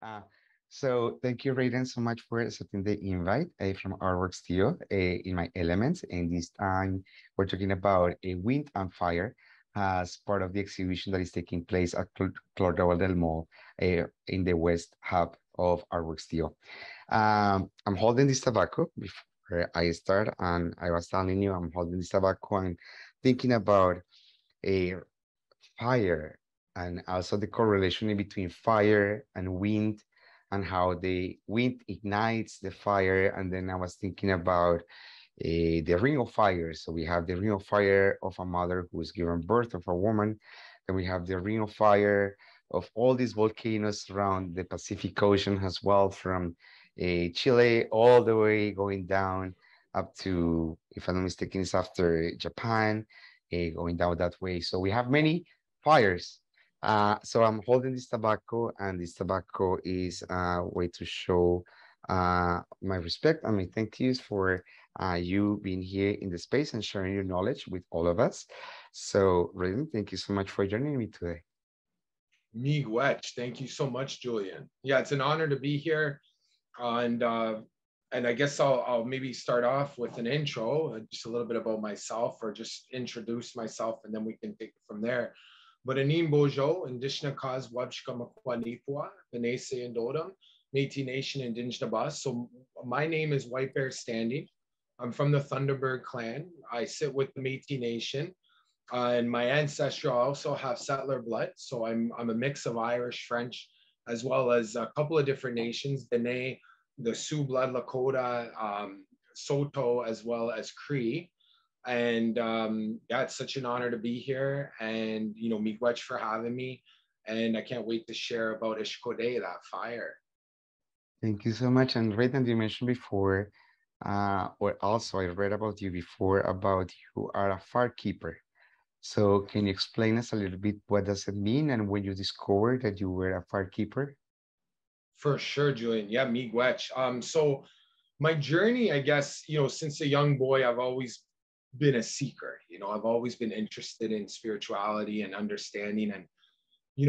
Uh, so thank you, Raiden, so much for accepting the invite from ArtWorkxTO in my elements. And this time we're talking about wind and fire as part of the exhibition that is taking place at Clordova del Mall in the west hub of ArtWorkxTO. I'm holding this tobacco before I start, and I was telling you I'm holding this tobacco and thinking about a fire and also the correlation in between fire and wind and how the wind ignites the fire. And then I was thinking about the ring of fire. So we have the ring of fire of a mother who is giving birth of a woman. Then we have the ring of fire of all these volcanoes around the Pacific Ocean as well, from Chile all the way going down up to, if I'm not mistaken, it's after Japan, going down that way. So we have many fires. So I'm holding this tobacco, and this tobacco is a way to show my respect and my thank yous for you being here in the space and sharing your knowledge with all of us. So, Raiden, thank you so much for joining me today. Miigwech, thank you so much, Julian. Yeah, it's an honor to be here. And and I guess I'll maybe start off with an intro, just a little bit about myself, or just introduce myself, and then we can take it from there. But Anin Bojo, Indishna Kaz Wabshkamakwanipua, Benese and Dodam, Métis Nation Indigenous. So my name is White Bear Standing. I'm from the Thunderbird Clan. I sit with the Métis Nation. And my ancestry also have settler blood. So I'm a mix of Irish, French, as well as a couple of different nations, Dene, the Sioux blood, Lakota, Saulteaux, as well as Cree. And yeah, it's such an honor to be here. And, miigwech for having me. And I can't wait to share about Ishkode, that fire. Thank you so much. And Raiden, you mentioned before, or also I read about you before about you are a far keeper. So can you explain us a little bit what does it mean and when you discovered that you were a far keeper? For sure, Julian. Yeah, miigwech. So my journey, I guess, since a young boy, I've always been a seeker. I've always been interested in spirituality and understanding. And,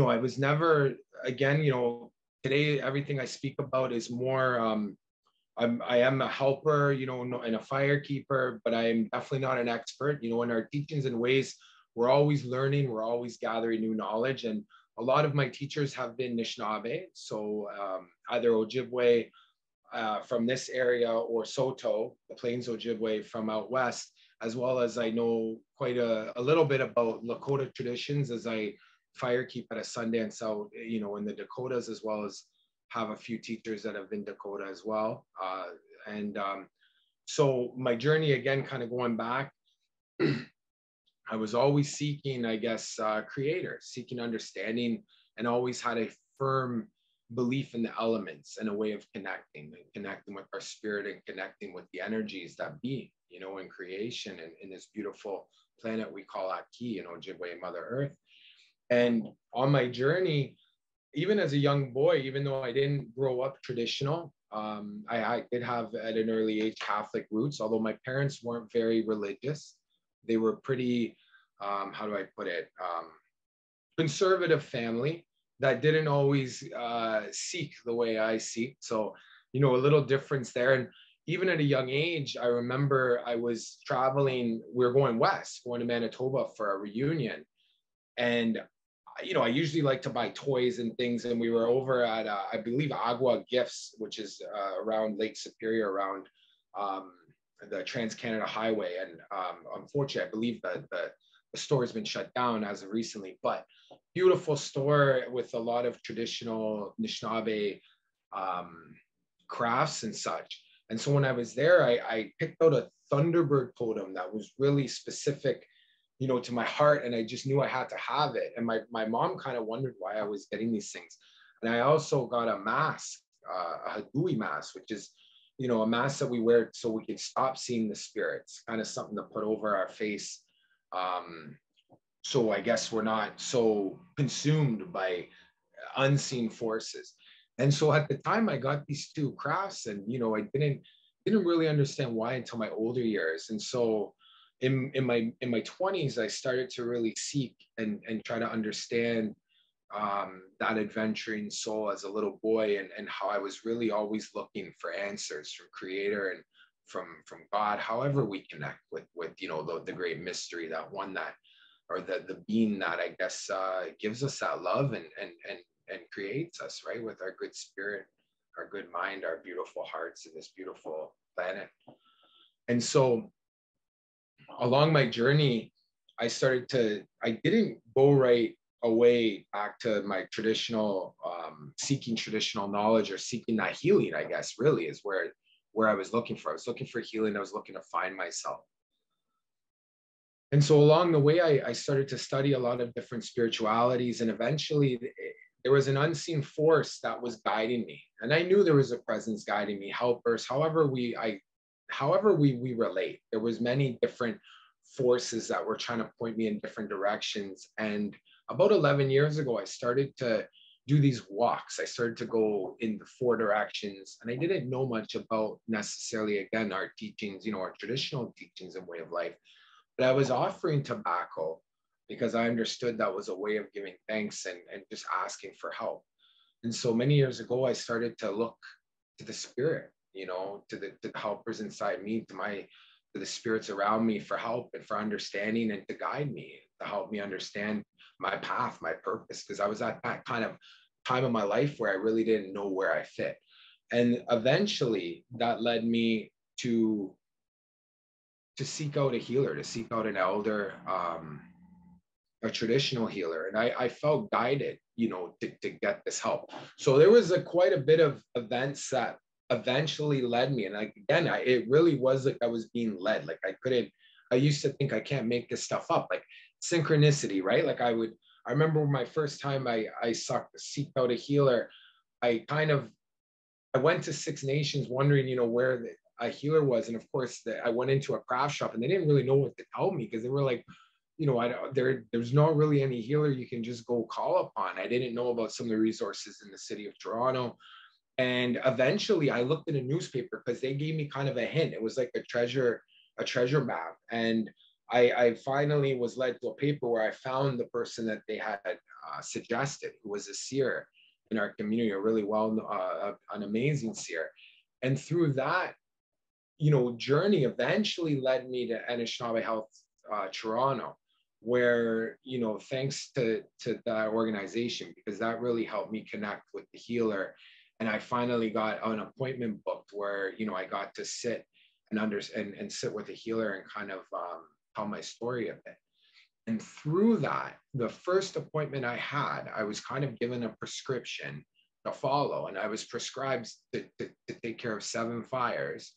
I was never, again, today, everything I speak about is more, I am a helper, and a fire keeper, but I'm definitely not an expert. In our teachings and ways, we're always learning, we're always gathering new knowledge. And a lot of my teachers have been Anishinaabe. So either Ojibwe, from this area, or Saulteaux, the Plains Ojibwe from out west, as well as I know quite a little bit about Lakota traditions, as I firekeep at a Sundance out, in the Dakotas, as well as have a few teachers that have been Dakota as well. And so my journey, again, kind of going back, I was always seeking, I guess, creator, seeking understanding, and always had a firm belief in the elements and a way of connecting with our spirit, and connecting with the energies that be, in creation, and in this beautiful planet we call Aki, Ojibwe Mother Earth. And on my journey, even as a young boy, even though I didn't grow up traditional, I did have at an early age Catholic roots, although my parents weren't very religious. They were pretty, how do I put it, conservative family that didn't always seek the way I seek. So, a little difference there. And even at a young age, I remember I was traveling, we were going west, going to Manitoba for a reunion. And I usually like to buy toys and things. And we were over at, I believe, Agua Gifts, which is around Lake Superior, around the Trans-Canada Highway. And unfortunately, I believe that the store has been shut down as of recently, but beautiful store with a lot of traditional Anishinaabe crafts and such. And so when I was there, I picked out a Thunderbird totem that was really specific, to my heart. And I just knew I had to have it. And my mom kind of wondered why I was getting these things. And I also got a mask, a Hadui mask, which is, a mask that we wear so we can stop seeing the spirits, kind of something to put over our face. So I guess we're not so consumed by unseen forces. And so at the time I got these two crafts, and I didn't really understand why until my older years. And so in my 20s, I started to really seek and try to understand that adventuring soul as a little boy, and how I was really always looking for answers from Creator and from God, however we connect with you know, the great mystery, that one that, or the being that I guess gives us that love and creates us, right, with our good spirit, our good mind, our beautiful hearts in this beautiful planet. And so along my journey, I didn't go right away back to my traditional, seeking traditional knowledge or seeking that healing, I guess, really is where I was looking for. I was looking for healing. I was looking to find myself. And so along the way, I started to study a lot of different spiritualities, and eventually there was an unseen force that was guiding me. And I knew there was a presence guiding me, helpers, however we relate. There was many different forces that were trying to point me in different directions. And about 11 years ago, I started to do these walks. I started to go in the 4 directions, and I didn't know much about necessarily, again, our teachings, you know, our traditional teachings and way of life. But I was offering tobacco because I understood that was a way of giving thanks and just asking for help. And so many years ago, I started to look to the spirit, you know, to the helpers inside me, to the spirits around me for help and for understanding and to guide me, to help me understand my path, my purpose, because I was at that kind of time of my life where I really didn't know where I fit. And eventually that led me to seek out a healer, to seek out an elder, a traditional healer. And I felt guided, you know, to get this help. So there was quite a bit of events that eventually led me. And like, again, it really was like I was being led. Like I used to think I can't make this stuff up, like synchronicity, right? Like I remember my first time I seeked out a healer, I went to Six Nations wondering, you know, where a healer was. And of course I went into a craft shop and they didn't really know what to tell me, because they were like, you know, there's not really any healer you can just go call upon. I didn't know about some of the resources in the city of Toronto. And eventually I looked in a newspaper because they gave me kind of a hint. It was like a treasure map. And I finally was led to a paper where I found the person that they had suggested, who was a seer in our community, a really an amazing seer. And through that, you know, journey eventually led me to Anishinaabe Health Toronto, where, you know, thanks to that organization, because that really helped me connect with the healer. And I finally got an appointment booked where, you know, I got to sit and sit with a healer and kind of tell my story a bit. And through that, the first appointment I had, I was kind of given a prescription to follow. And I was prescribed to take care of 7 fires,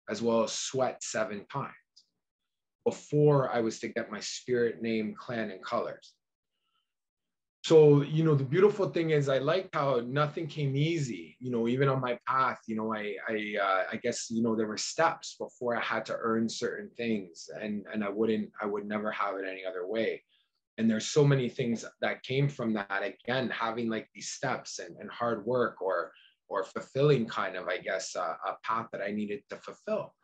as well as sweat 7 times, before I was to get my spirit name, clan, and colors. So, you know, the beautiful thing is I liked how nothing came easy, you know, even on my path. You know, I guess, you know, there were steps before I had to earn certain things, and I would never have it any other way. And there's so many things that came from that, again, having like these steps and hard work or fulfilling kind of, I guess, a path that I needed to fulfill.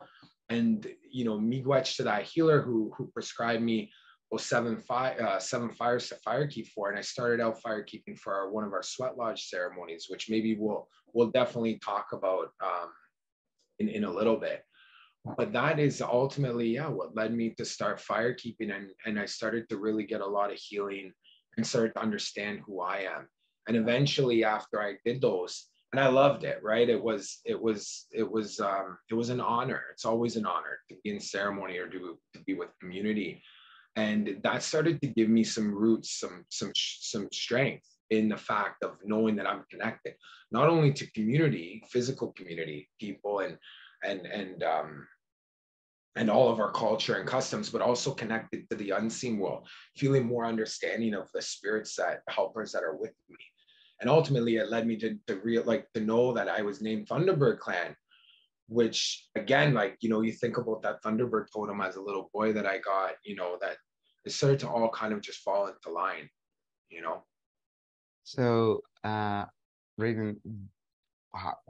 And, you know, miigwech to that healer who prescribed me 7 fires to firekeep for. And I started out firekeeping for one of our sweat lodge ceremonies, which maybe we'll definitely talk about in a little bit. But that is ultimately, yeah, what led me to start firekeeping. And I started to really get a lot of healing and started to understand who I am. And eventually after I did those, and I loved it, right? It was an honor. It's always an honor to be in ceremony or to be with community. And that started to give me some roots, some strength in the fact of knowing that I'm connected, not only to community, physical community, people, and all of our culture and customs, but also connected to the unseen world, feeling more understanding of the spirits, that helpers that are with me. And ultimately, it led me to know that I was named Thunderbird Clan, which again, like, you know, you think about that Thunderbird totem as a little boy that I got, you know, that it started to all kind of just fall into line, you know? So, Raiden,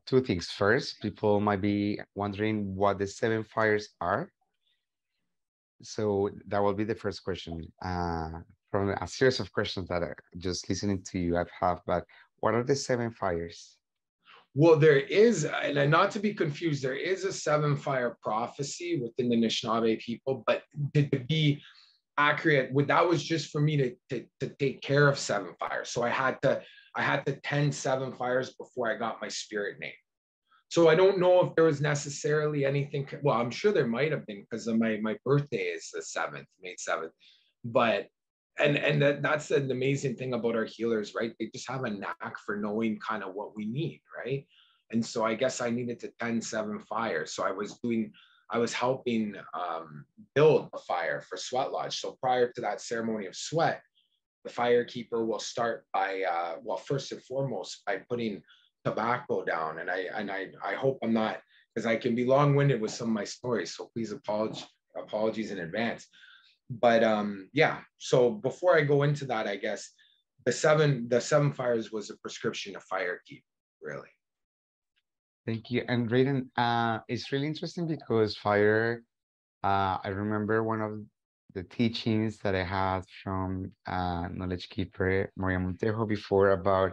2 things. First, people might be wondering what the 7 fires are. So that will be the first question from a series of questions that just listening to you I've have, but what are the seven fires? Well, there is, and not to be confused, there is a seven fire prophecy within the Anishinaabe people, but to be accurate, that was just for me to take care of seven fires. So I had to tend seven fires before I got my spirit name. So I don't know if there was necessarily anything. Well, I'm sure there might have been because of my birthday is the 7th, May 7th. But that's an amazing thing about our healers, right? They just have a knack for knowing kind of what we need, right? And so I guess I needed to tend seven fires. So I was helping build a fire for Sweat Lodge. So prior to that ceremony of sweat, the firekeeper will start by, well, first and foremost, by putting tobacco down. And I hope I'm not, because I can be long-winded with some of my stories. So please apologies in advance. But yeah, so before I go into that, I guess the seven fires was a prescription of fire keep, really. Thank you. And Raiden, it's really interesting because fire, I remember one of the teachings that I had from knowledge keeper Maria Montejo before about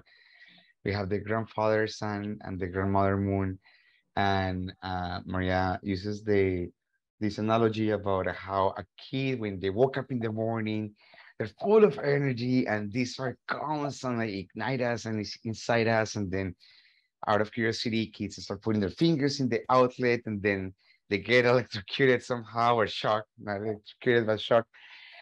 we have the grandfather sun and the grandmother moon, and Maria uses this analogy about how a kid when they woke up in the morning, they're full of energy and these are constantly ignite us and it's inside us, and then out of curiosity, kids start putting their fingers in the outlet and then they get electrocuted somehow or shocked, not electrocuted, but shocked.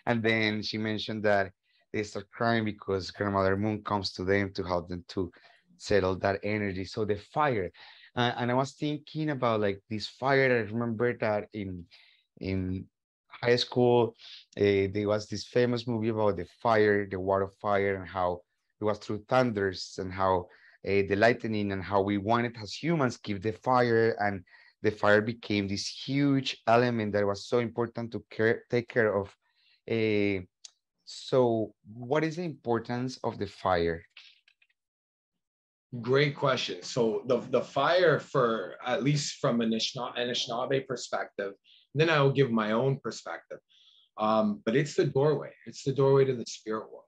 And then she mentioned that they start crying because Grandmother Moon comes to them to help them to settle that energy. So the fire. And I was thinking about like this fire. I remember that in high school, there was this famous movie about the fire, the word of fire, and how it was through thunders and how the lightning and how we wanted as humans keep the fire, and the fire became this huge element that was so important to take care of. So what is the importance of the fire? Great question. So the fire, for at least from an Anishinaabe perspective, then I will give my own perspective. But it's the doorway. It's the doorway to the spirit world.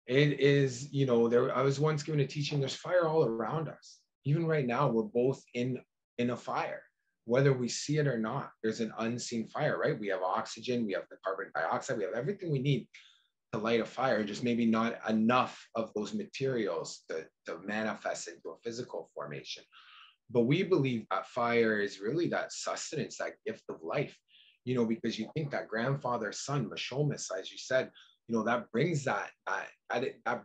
It is, there. I was once given a teaching. There's fire all around us. Even right now, we're both in a fire, whether we see it or not. There's an unseen fire, right? We have oxygen, we have the carbon dioxide, we have everything we need to light a fire, just maybe not enough of those materials to manifest into a physical formation. But we believe that fire is really that sustenance, that gift of life, because you think that grandfather sun, Mashomis, as you said, that brings that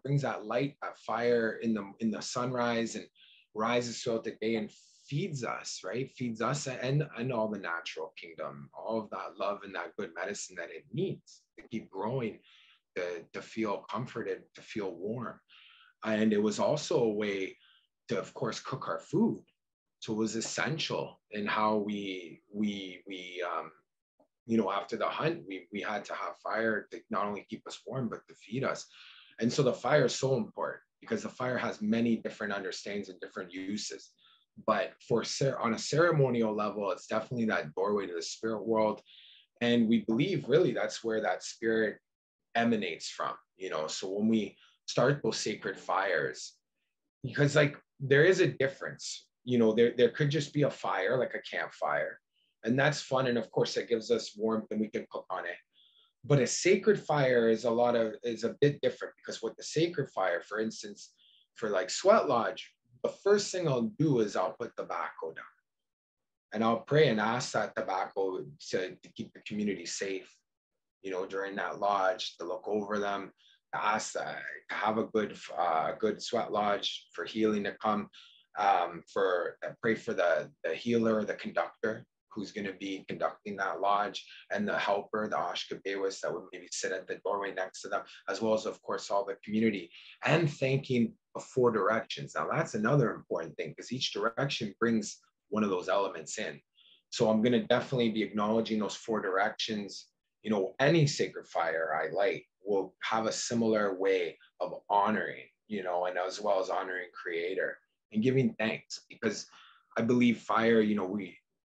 brings that light, that fire in the sunrise and rises throughout the day and feeds us, right? Feeds us and all the natural kingdom, all of that love and that good medicine that it needs to keep growing, to feel comforted, to feel warm. And it was also a way to, of course, cook our food. So it was essential in how we after the hunt, we had to have fire to not only keep us warm, but to feed us. And so the fire is so important because the fire has many different understandings and different uses. But on a ceremonial level, it's definitely that doorway to the spirit world. And we believe really that's where that spirit emanates from, so when we start those sacred fires, because like there is a difference, there could just be a fire, like a campfire, and that's fun, and of course it gives us warmth and we can cook on it. But a sacred fire is a bit different, because with the sacred fire, for instance, for like Sweat Lodge, the first thing I'll do is I'll put tobacco down and I'll pray and ask that tobacco to keep the community safe, during that lodge, to look over them, to ask to have a good Sweat Lodge, for healing to come, pray for the healer, the conductor who's going to be conducting that lodge, and the helper, the Oshkabewis that would maybe sit at the doorway next to them, as well as, of course, all the community, and thanking the four directions. Now, that's another important thing, because each direction brings one of those elements in. So I'm going to definitely be acknowledging those four directions. Any sacred fire I light will have a similar way of honoring, and as well as honoring Creator and giving thanks, because I believe fire,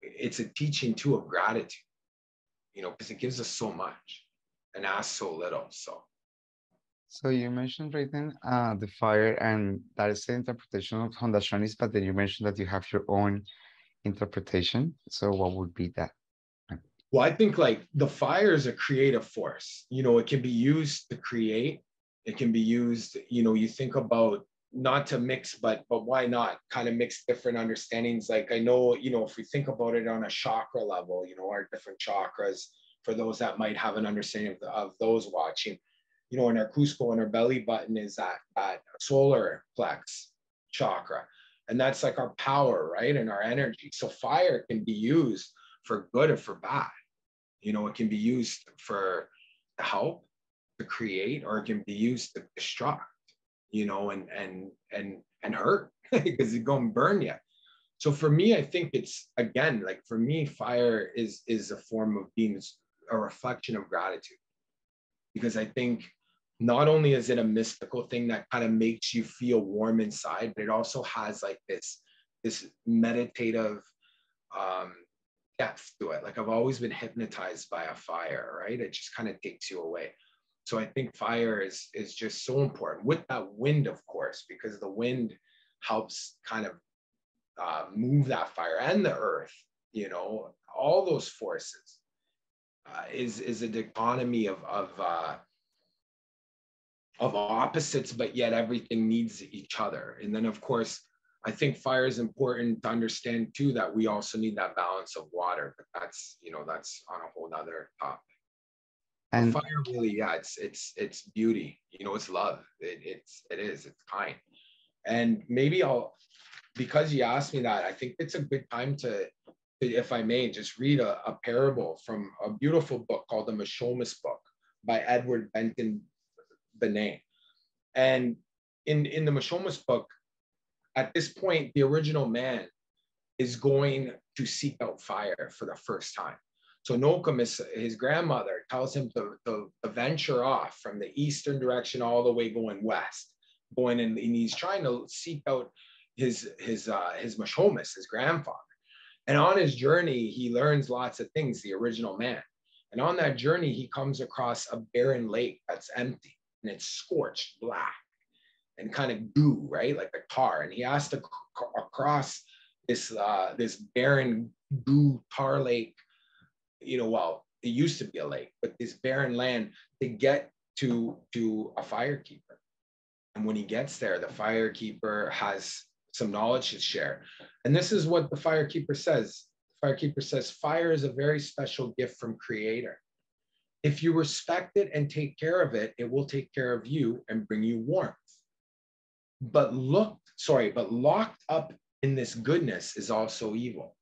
it's a teaching too of gratitude, because it gives us so much and asks so little. So So you mentioned right then the fire, and that is the interpretation of Hondationis, but then you mentioned that you have your own interpretation. So what would be that? Well, I think like the fire is a creative force. You know, it can be used to create. It can be used, you know, you think about not to mix, but why not kind of mix different understandings. Like I know, you know, if we think about it on a chakra level, you know, our different chakras, for those that might have an understanding of those watching, you know, in our Cusco and our belly button is that solar plex chakra. And that's like our power, right? And our energy. So fire can be used for good or for bad. You know, it can be used for help, to create, or it can be used to destruct, you know, and hurt because it's going to burn you. So for me, I think it's again, like for me, fire is a form of being a reflection of gratitude. Because I think not only is it a mystical thing that kind of makes you feel warm inside, but it also has like this meditative um depth to it. Like I've always been hypnotized by a fire, right? It just kind of takes you away. So I think fire is just so important with that wind, of course, because the wind helps kind of move that fire and the earth, you know, all those forces is a dichotomy of opposites, but yet everything needs each other. And then of course, I think fire is important to understand too, that we also need that balance of water, but that's, you know, that's on a whole nother topic. But And fire really, yeah, it's beauty, you know, it's love. It's kind. And maybe because you asked me that, I think it's a good time to if I may, just read a parable from a beautiful book called the Mishomis Book by Edward Benton Benet. And in the Mishomis book, at this point, the original man is going to seek out fire for the first time. So Nokomis, his grandmother, tells him to venture off from the eastern direction all the way going west, going in, and he's trying to seek out his Mishomis, his grandfather. And on his journey, he learns lots of things, the original man. And on that journey, he comes across a barren lake that's empty and it's scorched black and kind of goo, right? Like a tar. And he has to cross this barren goo tar lake, you know, well, it used to be a lake, but this barren land to get to a firekeeper. And when he gets there, the firekeeper has some knowledge to share. And this is what the firekeeper says. The firekeeper says, fire is a very special gift from Creator. If you respect it and take care of it, it will take care of you and bring you warmth. But locked up in this goodness is also evil.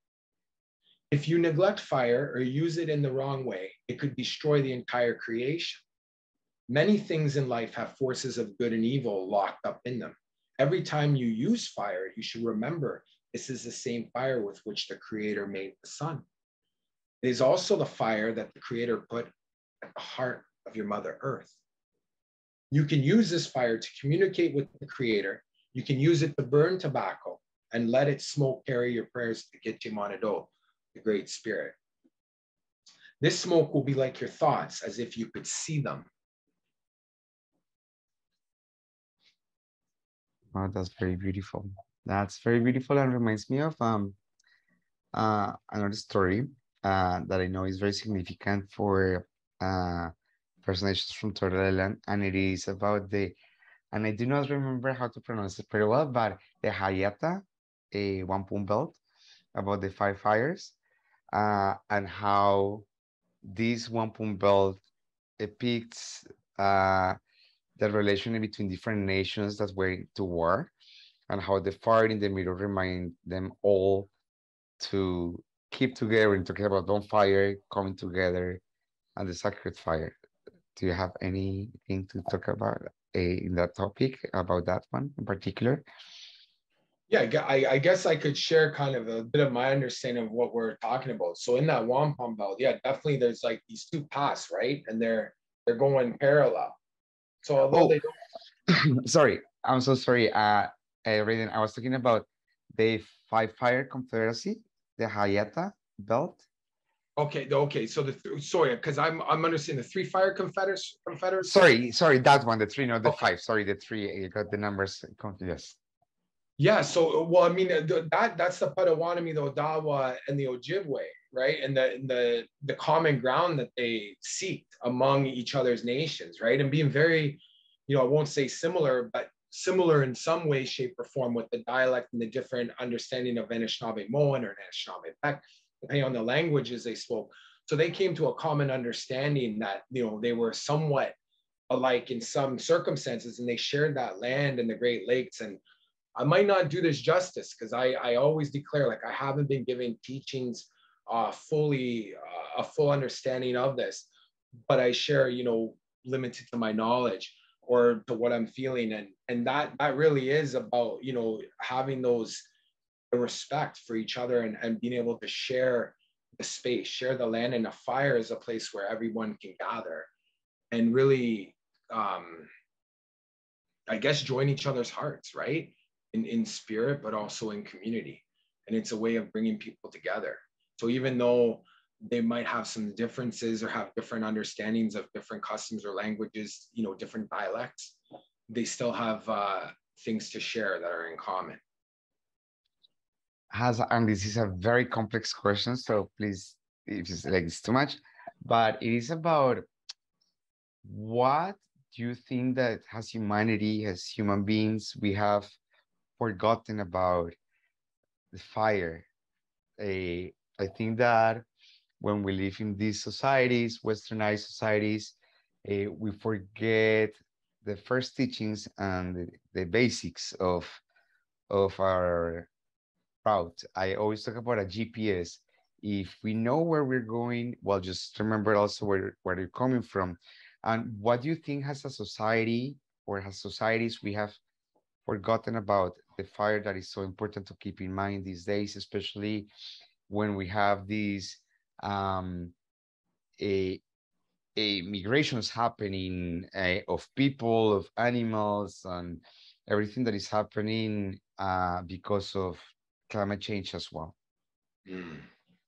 If you neglect fire or use it in the wrong way, it could destroy the entire creation. Many things in life have forces of good and evil locked up in them. Every time you use fire, you should remember this is the same fire with which the Creator made the sun. It is also the fire that the Creator put at the heart of your Mother Earth. You can use this fire to communicate with the Creator. You can use it to burn tobacco and let its smoke carry your prayers to Gitchimanado, the Great Spirit. This smoke will be like your thoughts, as if you could see them. oh, that's very beautiful. That's very beautiful and reminds me of another story that I know is very significant for First Nations from Turtle Island, and it is about and I do not remember how to pronounce it very well, but the Hayata, a wampum belt, about the five fires, and how this wampum belt depicts uh, the relation between different nations that were to war, and how the fire in the middle remind them all to keep together and talking about don't fire coming together and the sacred fire. Do you have anything to talk about in that topic about that one in particular? Yeah, I guess I could share kind of a bit of my understanding of what we're talking about. So in that wampum belt, yeah, definitely there's like these two paths, right? And they're going parallel. So although Oh, they don't, sorry. I'm so sorry. Raiden, I was talking about the Five Fire Confederacy, the Hayata belt. Okay, okay. So sorry, because I'm understanding the three fire confederates. Sorry, that one, the three, not the Okay. five. Sorry, the three. You got the numbers. Yes. Yeah. So well, I mean that's the Potawatomi, the Odawa, and the Ojibwe, right? And the common ground that they seek among each other's nations, right? And being very, I won't say similar, but similar in some way, shape, or form with the dialect and the different understanding of Anishinaabe-Moan or Anishinaabe-Beck, depending on the languages they spoke. So they came to a common understanding that, they were somewhat alike in some circumstances, and they shared that land and the Great Lakes. And I might not do this justice because I always declare like I haven't been giving teachings fully a full understanding of this, but I share, limited to my knowledge or to what I'm feeling. And that really is about, having the respect for each other and being able to share the space, share the land, and a fire is a place where everyone can gather and really, I guess, join each other's hearts, right? In spirit, but also in community. And it's a way of bringing people together. So even though they might have some differences or have different understandings of different customs or languages, different dialects, they still have things to share that are in common. And this is a very complex question, so please, if it's like it's too much, but it is about what do you think that as humanity, as human beings, we have forgotten about the fire? I think that when we live in these societies, westernized societies, we forget the first teachings and the basics of our route. I always talk about a GPS. If we know where we're going, well, just remember also where you're coming from. And what do you think as a society or as societies we have forgotten about the fire that is so important to keep in mind these days, especially when we have these um, a, migrations happening of people, of animals, and everything that is happening because of climate change as well?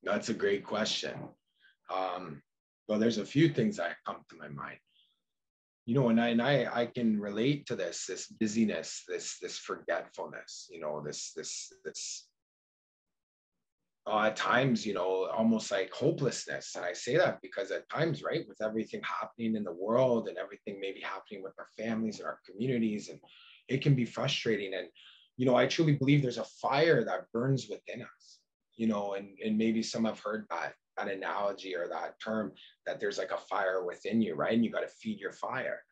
That's a great question. Well, there's a few things that come to my mind. And I can relate to this busyness, this forgetfulness, this at times, almost like hopelessness. And I say that because at times, right, with everything happening in the world and everything maybe happening with our families and our communities, and it can be frustrating. And, I truly believe there's a fire that burns within us, and maybe some have heard that analogy or that term that there's like a fire within you, right? And you got to feed your fire.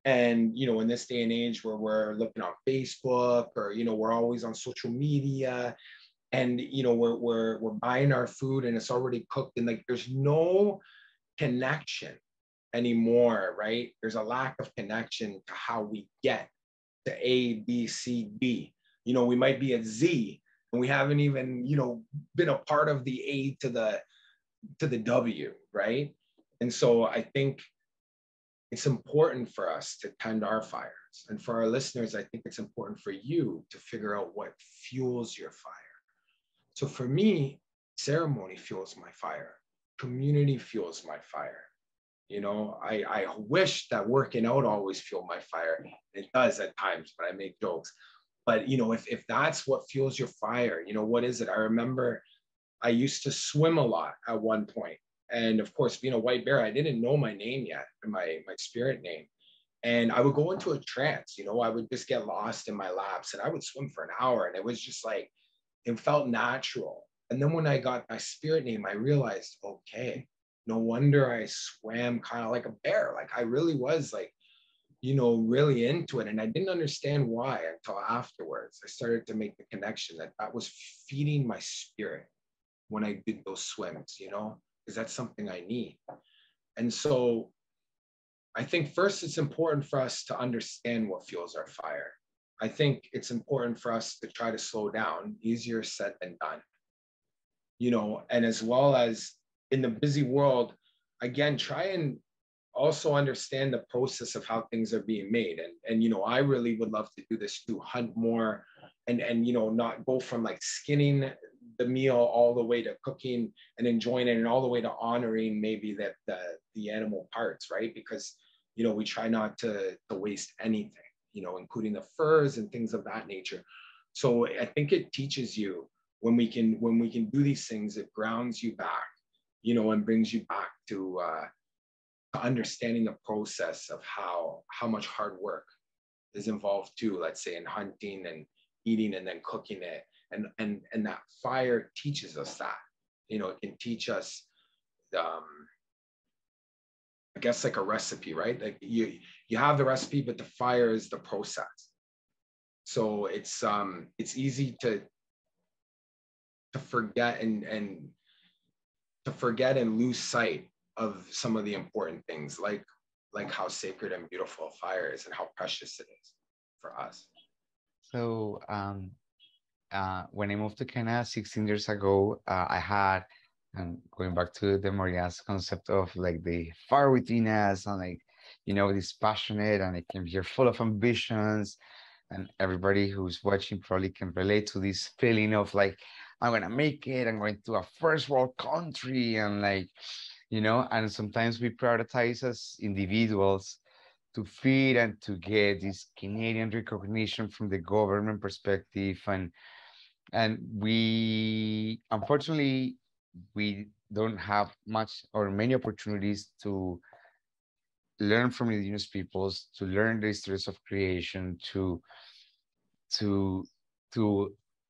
And, in this day and age where we're looking on Facebook or, we're always on social media, and we're buying our food and it's already cooked, and like there's no connection anymore, right? There's a lack of connection to how we get to A, B, C, D. We might be at Z and we haven't even been a part of the A to the W, right? And so I think it's important for us to tend our fires, and for our listeners, I think it's important for you to figure out what fuels your fire. So for me, ceremony fuels my fire. Community fuels my fire. I wish that working out always fueled my fire. It does at times, but I make jokes. But, if that's what fuels your fire, what is it? I remember I used to swim a lot at one point. And of course, being a white bear, I didn't know my name yet, my spirit name. And I would go into a trance, I would just get lost in my laps and I would swim for an hour. And it was just like, it felt natural. And then when I got my spirit name, I realized, okay, no wonder I swam kind of like a bear. Like I really was like, really into it. And I didn't understand why until afterwards. I started to make the connection that was feeding my spirit when I did those swims, because that's something I need. And so I think first it's important for us to understand what fuels our fire. I think it's important for us to try to slow down, easier said than done. And as well as in the busy world, again, try and also understand the process of how things are being made. And I really would love to do this to hunt more and not go from like skinning the meal all the way to cooking and enjoying it, and all the way to honoring maybe that the animal parts, right? Because, you know, we try not to waste anything, you know, including the furs and things of that nature. So I think it teaches you, when we can do these things, it grounds you back, you know, and brings you back to understanding the process of how much hard work is involved too, let's say in hunting and eating and then cooking it. And that fire teaches us that, you know, it can teach us, I guess, like a recipe, right? Like you have the recipe, but the fire is the process. So it's easy to forget and lose sight of some of the important things, like how sacred and beautiful fire is and how precious it is for us. So when I moved to Canada 16 years ago, I had, and going back to the Maria's concept of like the fire within us, and like, you know, this passionate, and I came here full of ambitions, and everybody who's watching probably can relate to this feeling of like, I'm gonna make it, I'm going to a first world country, and like, you know, and sometimes we prioritize as individuals to feed and to get this Canadian recognition from the government perspective, and we, unfortunately, we don't have much or many opportunities to learn from indigenous peoples, to learn the histories of creation, to to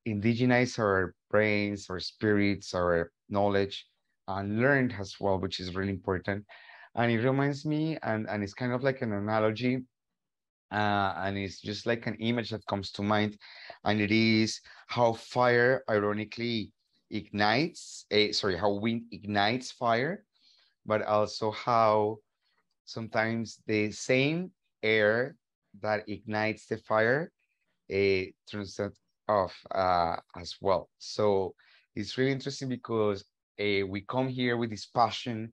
indigenize our brains, our spirits, our knowledge, and learn as well, which is really important. And it reminds me, and it's kind of like an analogy, and it's just like an image that comes to mind, and it is how fire ironically ignites, sorry, how wind ignites fire, but also how sometimes the same air that ignites the fire turns that off as well. So it's really interesting because we come here with this passion.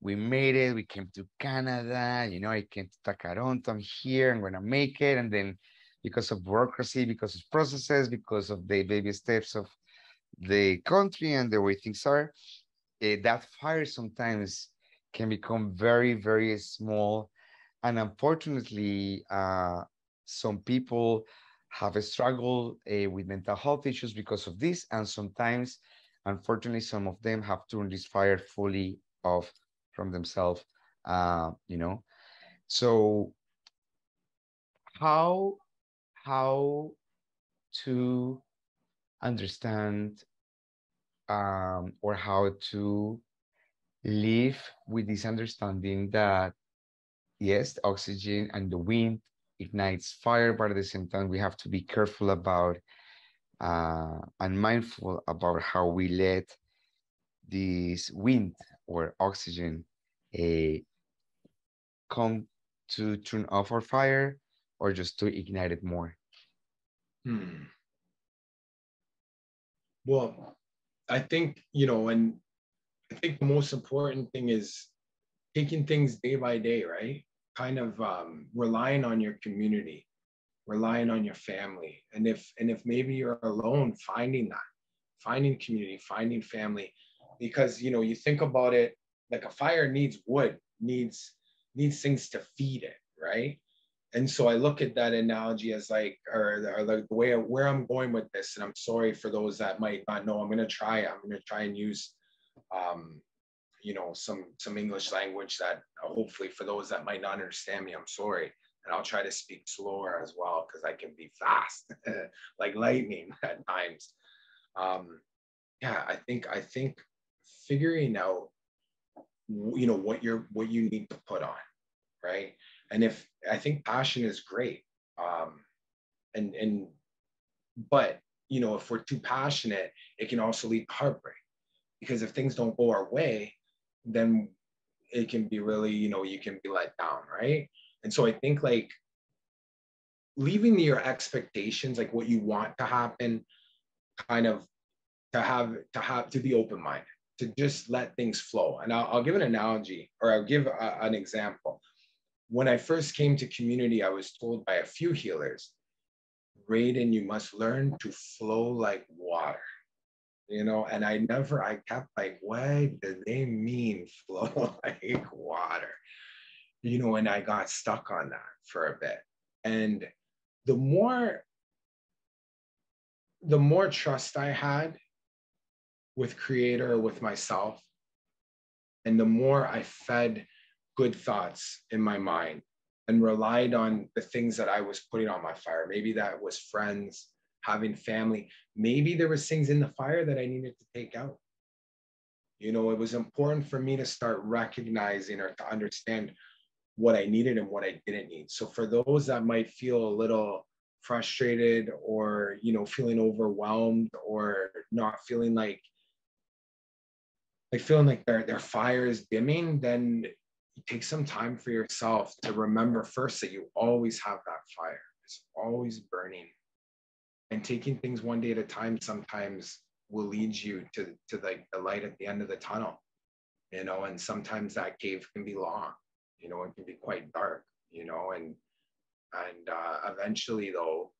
We made it. We came to Canada. You know, I came to Toronto. I'm here. I'm gonna make it. And then, because of bureaucracy, because of processes, because of the baby steps of the country and the way things are, that fire sometimes can become very, very small. And unfortunately, some people have a struggle with mental health issues because of this. And sometimes, unfortunately, some of them have turned this fire fully off from themselves, you know. So how to understand, or how to live with this understanding that yes, the oxygen and the wind ignites fire, but at the same time we have to be careful about and mindful about how we let this wind or oxygen come to turn off our fire or just to ignite it more. Well, I think, you know, and I think the most important thing is taking things day by day, right? Kind of relying on your community, relying on your family. And if maybe you're alone, finding community, finding family, because, you know, you think about it, like a fire needs wood, needs things to feed it, right? And so I look at that analogy as like, or like the way where I'm going with this, and I'm sorry for those that might not know. I'm going to try and use, you know, some English language that hopefully for those that might not understand me, I'm sorry. And I'll try to speak slower as well, because I can be fast, like lightning at times. Yeah, I think figuring out, you know, what you need to put on, right? And if I think passion is great, but you know, if we're too passionate, it can also lead to heartbreak, because if things don't go our way, then it can be really, you know, you can be let down, right? And so I think like leaving your expectations, like what you want to happen, kind of to be open-minded, to just let things flow. And I'll give an analogy, or I'll give an example. When I first came to community, I was told by a few healers, Raiden, you must learn to flow like water. you know, and I kept like, what do they mean flow like water? You know, and I got stuck on that for a bit. And the more trust I had with creator, with myself, and the more I fed good thoughts in my mind and relied on the things that I was putting on my fire. Maybe that was friends, having family. Maybe there was things in the fire that I needed to take out. You know, it was important for me to start recognizing or to understand what I needed and what I didn't need. So for those that might feel a little frustrated or, you know, feeling overwhelmed or not feeling like their fire is dimming, then take some time for yourself to remember first that you always have that fire. It's always burning. And taking things one day at a time sometimes will lead you to like the light at the end of the tunnel, you know, and sometimes that cave can be long, you know, it can be quite dark, you know, and eventually though,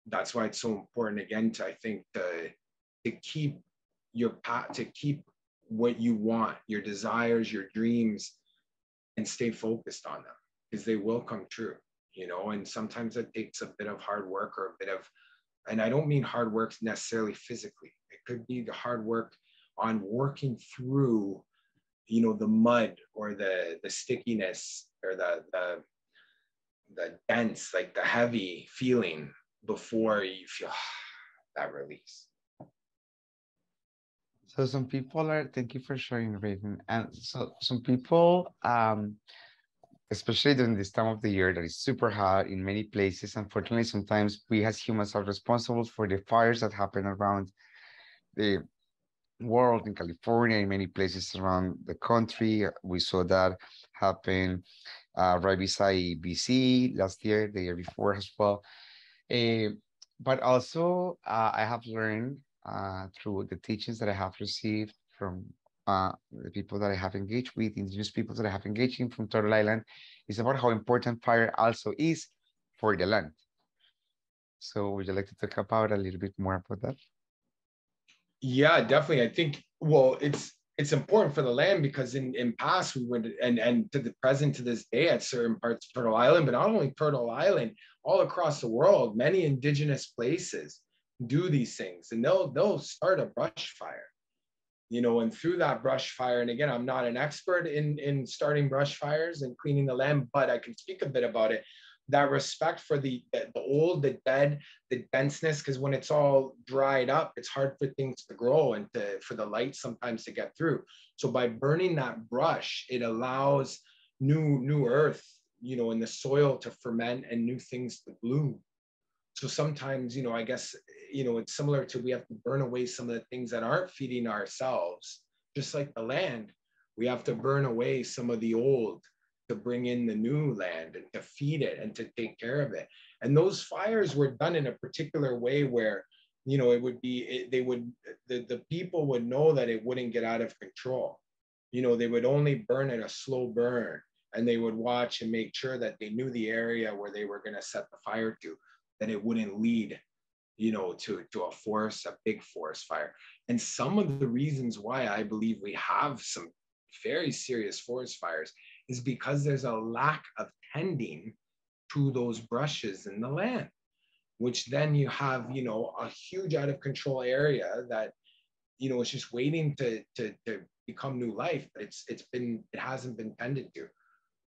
that's why it's so important again to, I think, to keep your path, to keep what you want, your desires, your dreams, and stay focused on them because they will come true, you know, and sometimes it takes a bit of hard work or a bit of, and I don't mean hard work necessarily physically. It could be the hard work on working through, you know, the mud or the stickiness or the dense, like the heavy feeling before you feel that release. So some people are, thank you for sharing, Raven. And so some people, especially during this time of the year that is super hot in many places, unfortunately, sometimes we as humans are responsible for the fires that happen around the world, in California, in many places around the country. We saw that happen right beside BC last year, the year before as well. Uh, but also, I have learned through the teachings that I have received from the people that I have engaged with, indigenous people that I have engaged in from Turtle Island, is about how important fire also is for the land. So would you like to talk about a little bit more about that? Yeah, definitely. I think, well, it's important for the land because in past we would, and to the present to this day at certain parts of Turtle Island, but not only Turtle Island, all across the world, many indigenous places do these things, and they'll start a brush fire, you know, and through that brush fire, and again, I'm not an expert in starting brush fires and cleaning the land, but I can speak a bit about it. That respect for the old, the dead, the denseness, because when it's all dried up, it's hard for things to grow and for the light sometimes to get through. So by burning that brush, it allows new earth, you know, in the soil to ferment and new things to bloom. So sometimes, you know, I guess, you know, it's similar to we have to burn away some of the things that aren't feeding ourselves, just like the land. We have to burn away some of the old to bring in the new land and to feed it and to take care of it. And those fires were done in a particular way where, you know, it would be, they would, the people would know that it wouldn't get out of control. You know, they would only burn at a slow burn and they would watch and make sure that they knew the area where they were going to set the fire to, that it wouldn't lead, you know, to a big forest fire. And some of the reasons why I believe we have some very serious forest fires is because there's a lack of tending to those brushes in the land, which then you have, you know, a huge out of control area that, you know, it's just waiting to become new life. It hasn't been tended to,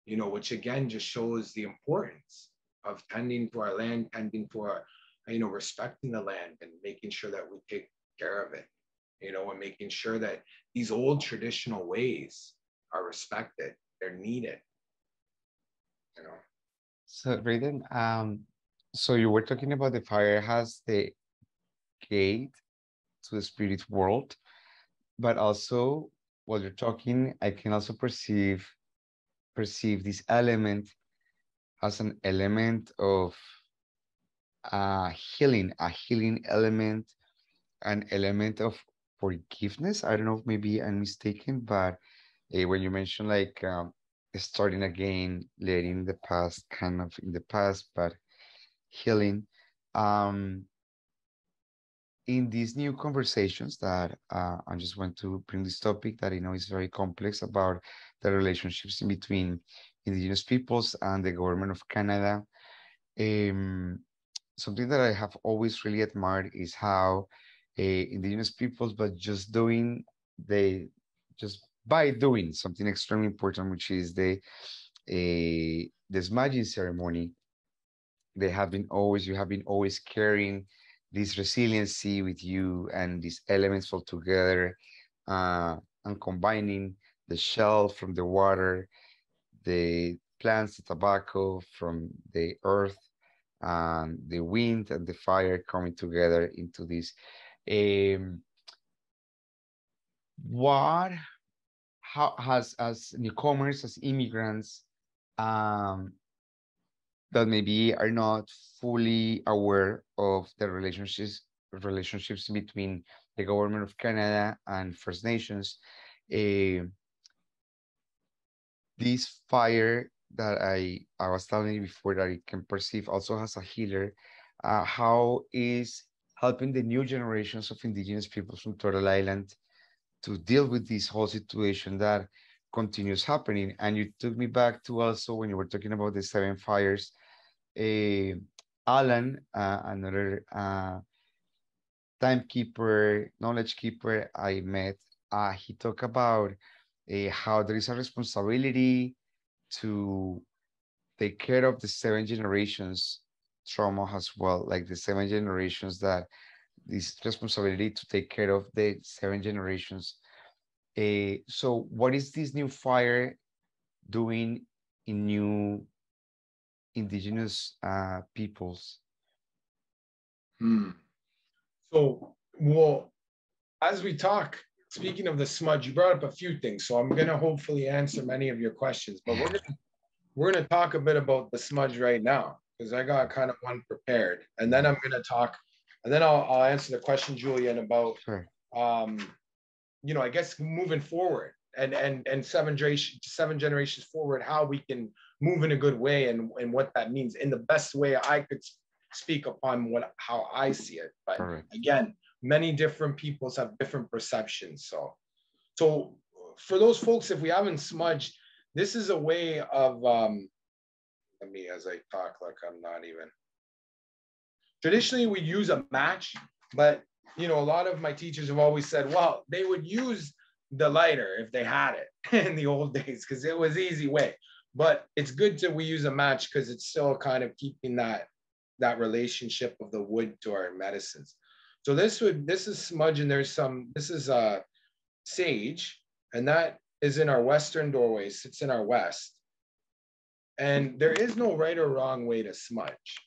you know, which again just shows the importance of tending to our land, tending to our, you know, respecting the land and making sure that we take care of it, you know, and making sure that these old traditional ways are respected, they're needed, you know. So Raiden, so you were talking about the fire has the gate to the spirit world, but also while you're talking, I can also perceive this element as an element of healing, a healing element, an element of forgiveness. I don't know if maybe I'm mistaken, but when you mention like starting again, letting the past kind of in the past, but healing. Um, in these new conversations that I just want to bring this topic that I know is very complex about the relationships in between indigenous peoples and the government of Canada. Um, Something that I have always really admired is how indigenous peoples, but they just by doing something extremely important, which is the smudging ceremony. You have been always carrying this resiliency with you and these elements all together, and combining the shell from the water, the plants, the tobacco from the earth, and the wind and the fire coming together into this. Um, what how has as newcomers, as immigrants, um, that maybe are not fully aware of the relationships between the government of Canada and First Nations. Uh, this fire that I was telling you before that it can perceive also has a healer. How is helping the new generations of indigenous peoples from Turtle Island to deal with this whole situation that continues happening? And you took me back to also when you were talking about the seven fires. uh, Alan, another timekeeper, knowledge keeper I met, he talked about how there is a responsibility to take care of the seven generations trauma as well, like the seven generations that this responsibility to take care of the seven generations. So what is this new fire doing in new indigenous peoples? Hmm. So, well, as we talk, speaking of the smudge, you brought up a few things. So I'm gonna hopefully answer many of your questions, but we're gonna talk a bit about the smudge right now because I got kind of one prepared, and then I'm gonna talk, and then I'll answer the question, Julian, about Sure. um, I guess moving forward and seven generations forward, how we can move in a good way and what that means in the best way I could speak upon how I see it. But Correct. again, many different peoples have different perceptions. So for those folks, if we haven't smudged, this is a way of let me as I talk like I'm not even. Traditionally, we use a match, but a lot of my teachers have always said, well, they would use the lighter if they had it in the old days because it was easy way. But it's good to we use a match because it's still kind of keeping that relationship of the wood to our medicines. So this is smudge, and this is sage, and that is in our western doorway, sits in our west. And there is no right or wrong way to smudge.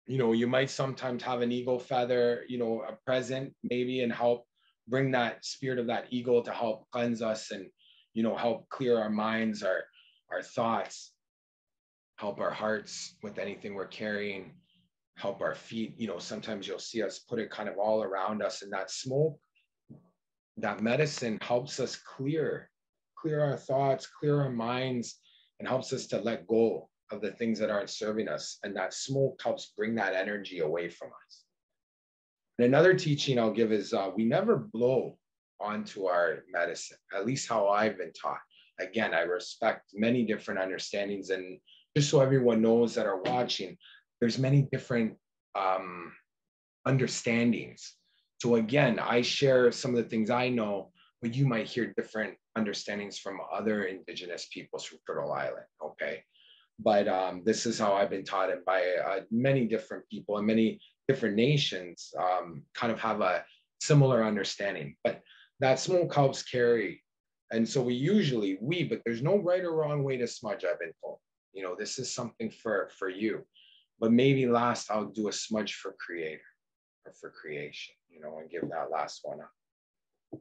You might sometimes have an eagle feather, a present maybe, and help bring that spirit of that eagle to help cleanse us and, help clear our minds, our thoughts, help our hearts with anything we're carrying, help our feet. Sometimes you'll see us put it kind of all around us, and that smoke, that medicine helps us clear our thoughts, clear our minds, and helps us to let go of the things that aren't serving us. And that smoke helps bring that energy away from us. And another teaching I'll give is we never blow onto our medicine, at least how I've been taught. Again, I respect many different understandings. And just so everyone knows that are watching, there's many different understandings. So again, I share some of the things I know, but you might hear different understandings from other indigenous peoples from Turtle Island, okay? But this is how I've been taught it by many different people, and many different nations kind of have a similar understanding. But that smoke helps carry. And so but there's no right or wrong way to smudge, I've been told. This is something for you. But maybe last I'll do a smudge for creator or for creation, and give that last one up.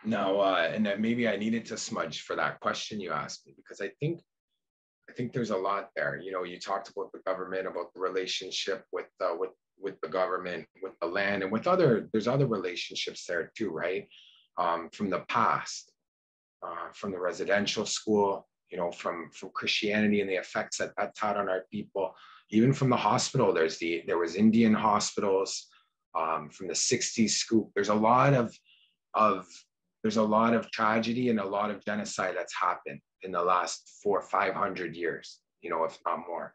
Now, and then maybe I needed to smudge for that question you asked me, because I think there's a lot there. You talked about the government, about the relationship with the government, with the land, and there's other relationships there too, right? From the past, from the residential school, from Christianity and the effects that that's had on our people. Even from the hospital, there was Indian hospitals from the 60s scoop. There's a lot of tragedy and a lot of genocide that's happened in the last 400 or 500 years, you know, if not more.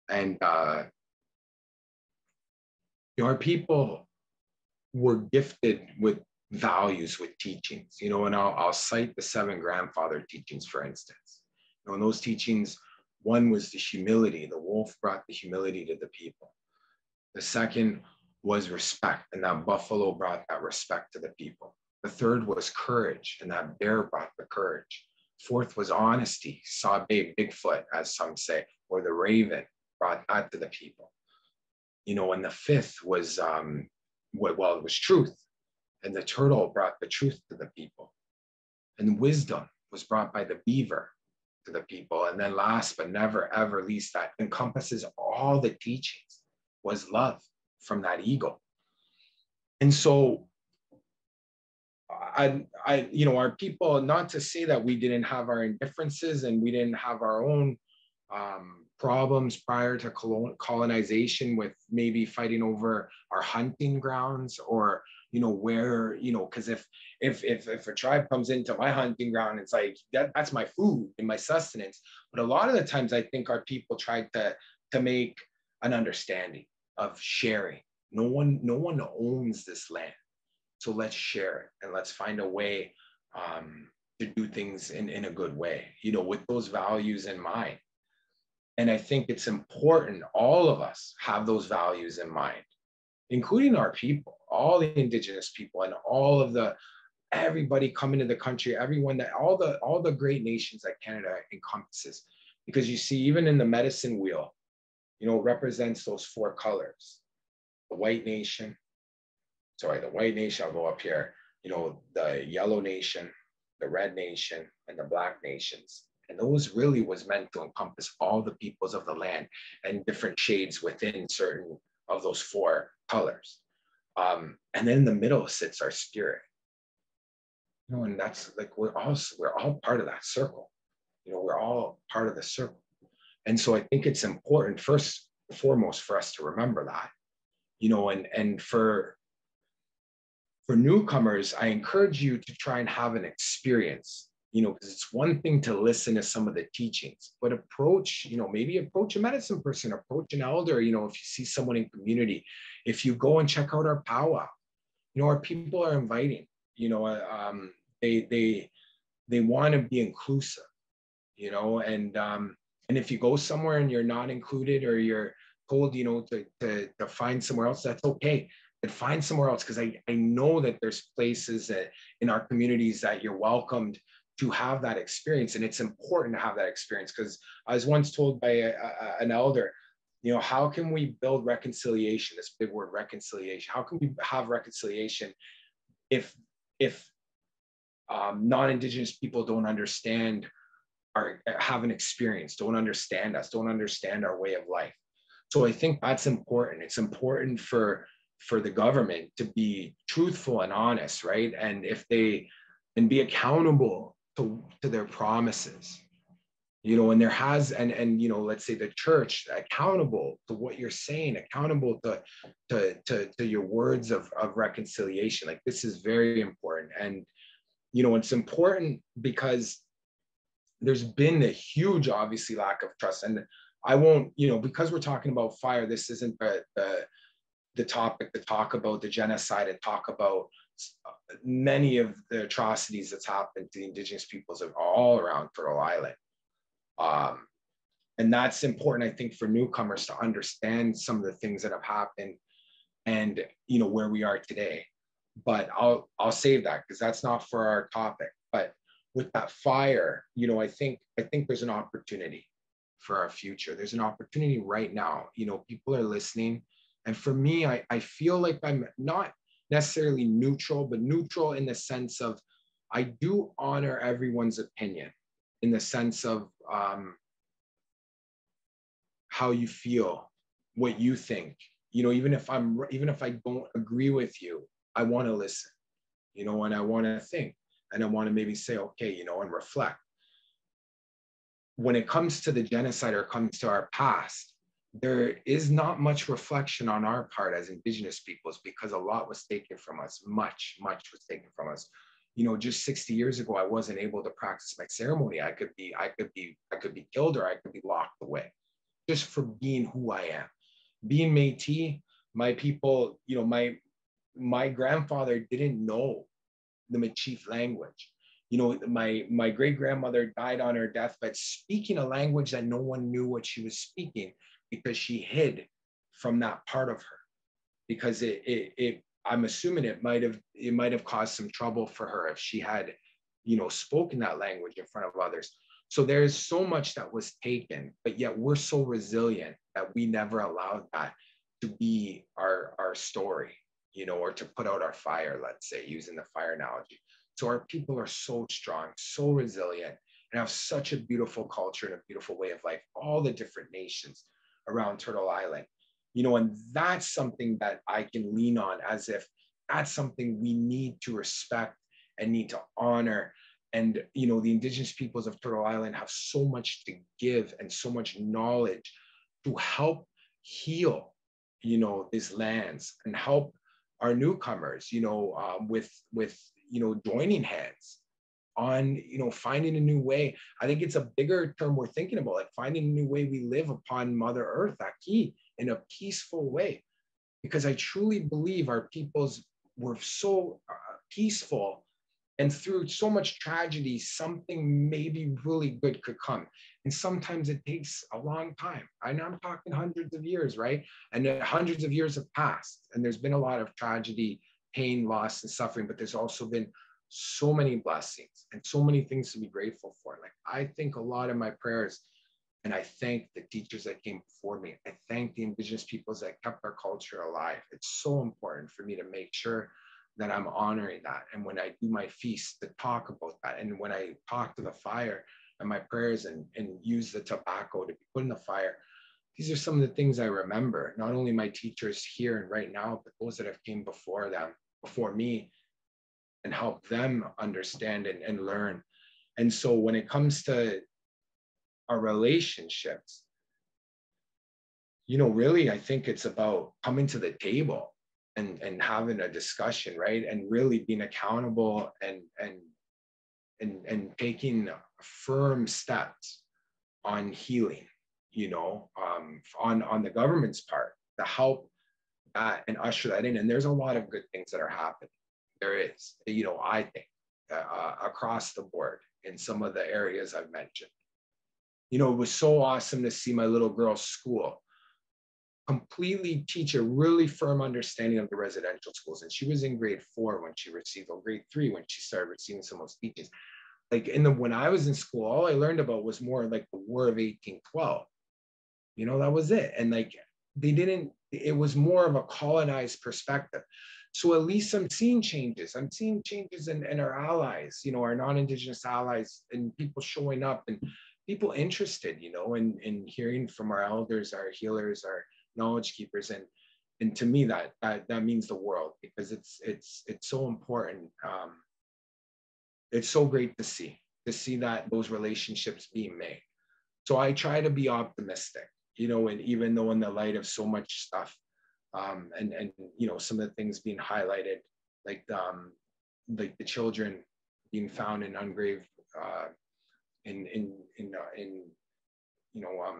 And you know, our people were gifted with values, with teachings, you know, and I'll cite the 7 grandfather teachings, for instance. You know, in those teachings, one was the humility. The wolf brought the humility to the people. The second was respect, and that buffalo brought that respect to the people. The third was courage, and that bear brought the courage. Fourth was honesty, Sabe, Bigfoot, as some say, or the raven brought that to the people. You know, and the fifth was, it was truth, and the turtle brought the truth to the people. And wisdom was brought by the beaver to the people. And then last but never ever least, that encompasses all the teachings, was love from that eagle. And so you know, our people, not to say that we didn't have our indifferences and we didn't have our own problems prior to colonization, with maybe fighting over our hunting grounds, or, you know, where, you know, because if a tribe comes into my hunting ground, it's like that's my food and my sustenance. But a lot of the times I think our people tried to make an understanding of sharing. No one owns this land, so let's share it, and let's find a way to do things in a good way, you know, with those values in mind. And I think it's important all of us have those values in mind, including our people, all the indigenous people, and all of everybody coming to the country, everyone, that all the great nations that Canada encompasses. Because you see, even in the medicine wheel, you know, represents those 4 colors. The white nation, I'll go up here, you know, the yellow nation, the red nation, and the black nations. And those really was meant to encompass all the peoples of the land and different shades within certain of those 4 colors. And then in the middle sits our spirit. You know, and that's like, we're all part of that circle. You know, we're all part of the circle. And so I think it's important, first and foremost, for us to remember that, you know, and for newcomers, I encourage you to try and have an experience, you know, because it's one thing to listen to some of the teachings, but maybe approach a medicine person, approach an elder, you know, if you see someone in community, if you go and check out our powwow, you know, our people are inviting, you know, they want to be inclusive, you know, and if you go somewhere and you're not included, or you're told, you know, to find somewhere else, that's okay. And find somewhere else, because I know that there's places in our communities that you're welcomed to have that experience. And it's important to have that experience, because I was once told by an elder, you know, how can we build reconciliation, this big word, reconciliation? How can we have reconciliation if non-Indigenous people don't understand have an experience, don't understand us, don't understand our way of life? So I think that's important. It's important for the government to be truthful and honest, right? And be accountable to their promises, you know, and you know, let's say the church, accountable to what you're saying, accountable to your words of reconciliation. Like, this is very important. And, you know, it's important because there's been a huge, obviously, lack of trust. And I won't, you know, because we're talking about fire, this isn't the topic to talk about the genocide and talk about many of the atrocities that's happened to the Indigenous peoples of all around Turtle Island. And that's important, I think, for newcomers to understand some of the things that have happened and, you know, where we are today. But I'll save that, because that's not for our topic. But with that fire, you know, I think there's an opportunity for our future. There's an opportunity right now. You know, people are listening. And for me, I feel like I'm not necessarily neutral, but neutral in the sense of, I do honor everyone's opinion, in the sense of how you feel, what you think. You know, even if I don't agree with you, I want to listen, you know, and I want to think, and I want to maybe say, okay, you know, and reflect. When it comes to the genocide, or comes to our past, there is not much reflection on our part as Indigenous peoples, because a lot was taken from us. Much was taken from us. You know, just 60 years ago, I wasn't able to practice my ceremony. I could be killed, or I could be locked away just for being who I am. Being Métis, my people, you know, my grandfather didn't know the Métis language. You know, my great grandmother died on her deathbed speaking a language that no one knew what she was speaking, because she hid from that part of her, because I'm assuming it might have caused some trouble for her if she had, you know, spoken that language in front of others. So there's so much that was taken, but yet we're so resilient that we never allowed that to be our story, you know, or to put out our fire, let's say, using the fire analogy. So our people are so strong, so resilient, and have such a beautiful culture and a beautiful way of life, all the different nations around Turtle Island, you know, and that's something that I can lean on, as if that's something we need to respect and need to honor. And, you know, the Indigenous peoples of Turtle Island have so much to give and so much knowledge to help heal, you know, these lands, and help our newcomers, you know, with, you know, joining hands on, you know, finding a new way. I think it's a bigger term we're thinking about, like finding a new way we live upon Mother Earth, Aki, in a peaceful way. Because I truly believe our peoples were so peaceful, and through so much tragedy, something maybe really good could come. And sometimes it takes a long time. I know I'm talking hundreds of years, right? And hundreds of years have passed, and there's been a lot of tragedy, pain, loss, and suffering, but there's also been so many blessings and so many things to be grateful for. Like, I think a lot of my prayers, and I thank the teachers that came before me. I thank the Indigenous peoples that kept our culture alive. It's so important for me to make sure that I'm honoring that. And when I do my feast, to talk about that. And when I talk to the fire and my prayers, and use the tobacco to be put in the fire, these are some of the things I remember. Not only my teachers here and right now, but those that have came before them, before me, and help them understand and learn. And so when it comes to our relationships, you know, really, I think it's about coming to the table and having a discussion, right? And really being accountable, and taking firm steps on healing, you know, on the government's part, to help that and usher that in. And there's a lot of good things that are happening. There is, you know, I think across the board in some of the areas I've mentioned. You know, it was so awesome to see my little girl's school completely teach a really firm understanding of the residential schools. And she was in grade 4 when she received, or grade 3 when she started receiving some of those teachings. Like when I was in school, all I learned about was more like the War of 1812. You know, that was it. And like, it was more of a colonized perspective. So at least I'm seeing changes. I'm seeing changes in our allies, you know, our non-Indigenous allies, and people showing up, and people interested, you know, in hearing from our elders, our healers, our knowledge keepers. And to me, that means the world, because it's so important. It's so great to see that those relationships being made. So I try to be optimistic, you know, and even though in the light of so much stuff, and you know, some of the things being highlighted, like the children being found in ungraved, in you know,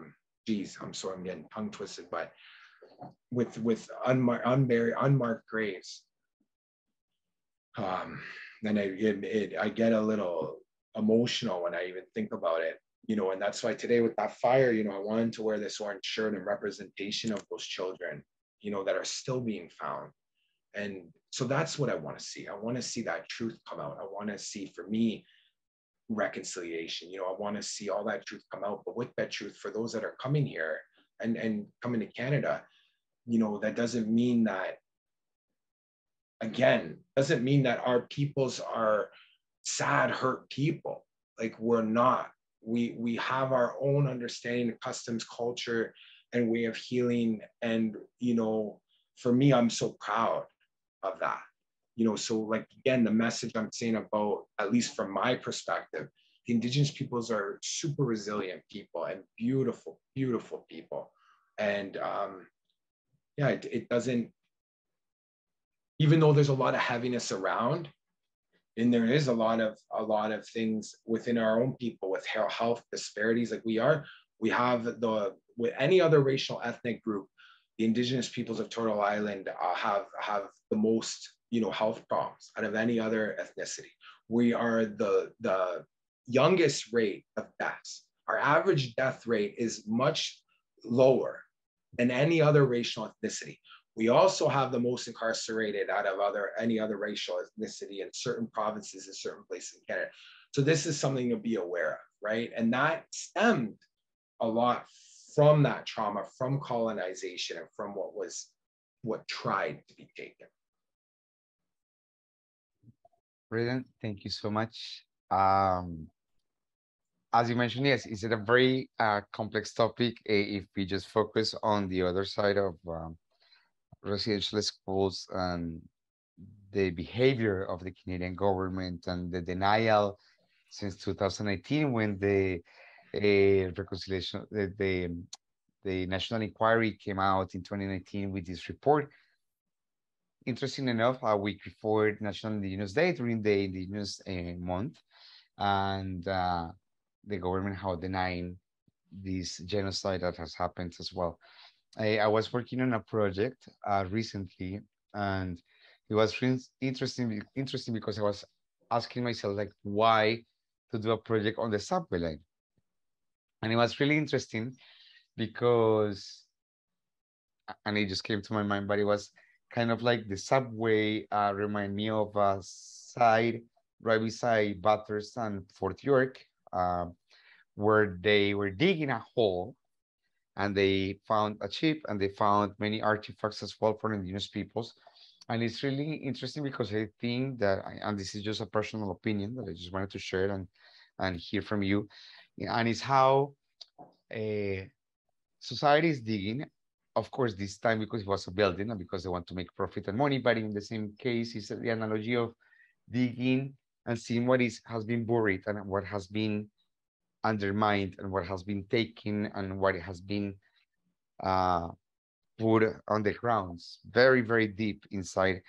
geez, I'm sorry, I'm getting tongue twisted, but with unmarked graves. And I get a little emotional when I even think about it, you know, and that's why today with that fire, you know, I wanted to wear this orange shirt in representation of those children, you know, that are still being found. And so that's what I want to see. I want to see that truth come out. I want to see, for me, reconciliation. You know, I want to see all that truth come out. But with that truth, for those that are coming here and coming to Canada, you know, that doesn't mean that, again, doesn't mean that our peoples are sad, hurt people. Like, we're not. We have our own understanding of customs, culture, and way of healing. And, you know, for me, I'm so proud of that. You know, so like, again, the message I'm saying about, at least from my perspective, the Indigenous peoples are super resilient people and beautiful, beautiful people. And yeah, it doesn't, even though there's a lot of heaviness around, and there is a lot of things within our own people with health disparities. Like we have with any other racial ethnic group, the indigenous peoples of Turtle Island have the most, you know, health problems out of any other ethnicity. We are the youngest rate of deaths. Our average death rate is much lower than any other racial ethnicity. We also have the most incarcerated out of any other racial ethnicity in certain provinces in certain places in Canada. So this is something to be aware of, right? And that stemmed a lot from that trauma, from colonization, and from what tried to be taken. Brilliant. Thank you so much. As you mentioned, yes, it's a very complex topic. If we just focus on the other side of residential schools and the behavior of the Canadian government and the denial since 2019 when the reconciliation, the national inquiry came out in 2019 with this report. Interesting enough, a week before National Indigenous Day, during the Indigenous month, and the government how denying this genocide that has happened as well. I was working on a project recently, and it was really interesting because I was asking myself like why to do a project on the subway line, and it was really interesting because, and it just came to my mind, but it was kind of like the subway remind me of a side right beside Bathurst and Fort York, where they were digging a hole and they found a chip and they found many artifacts as well from indigenous peoples. And it's really interesting because I think that, and this is just a personal opinion that I just wanted to share and hear from you, and it's how society is digging. Of course, this time because it was a building and because they want to make profit and money, but in the same case, it's the analogy of digging and seeing what has been buried and what has been undermined and what has been taken and what has been uh, put on the grounds very, very deep inside,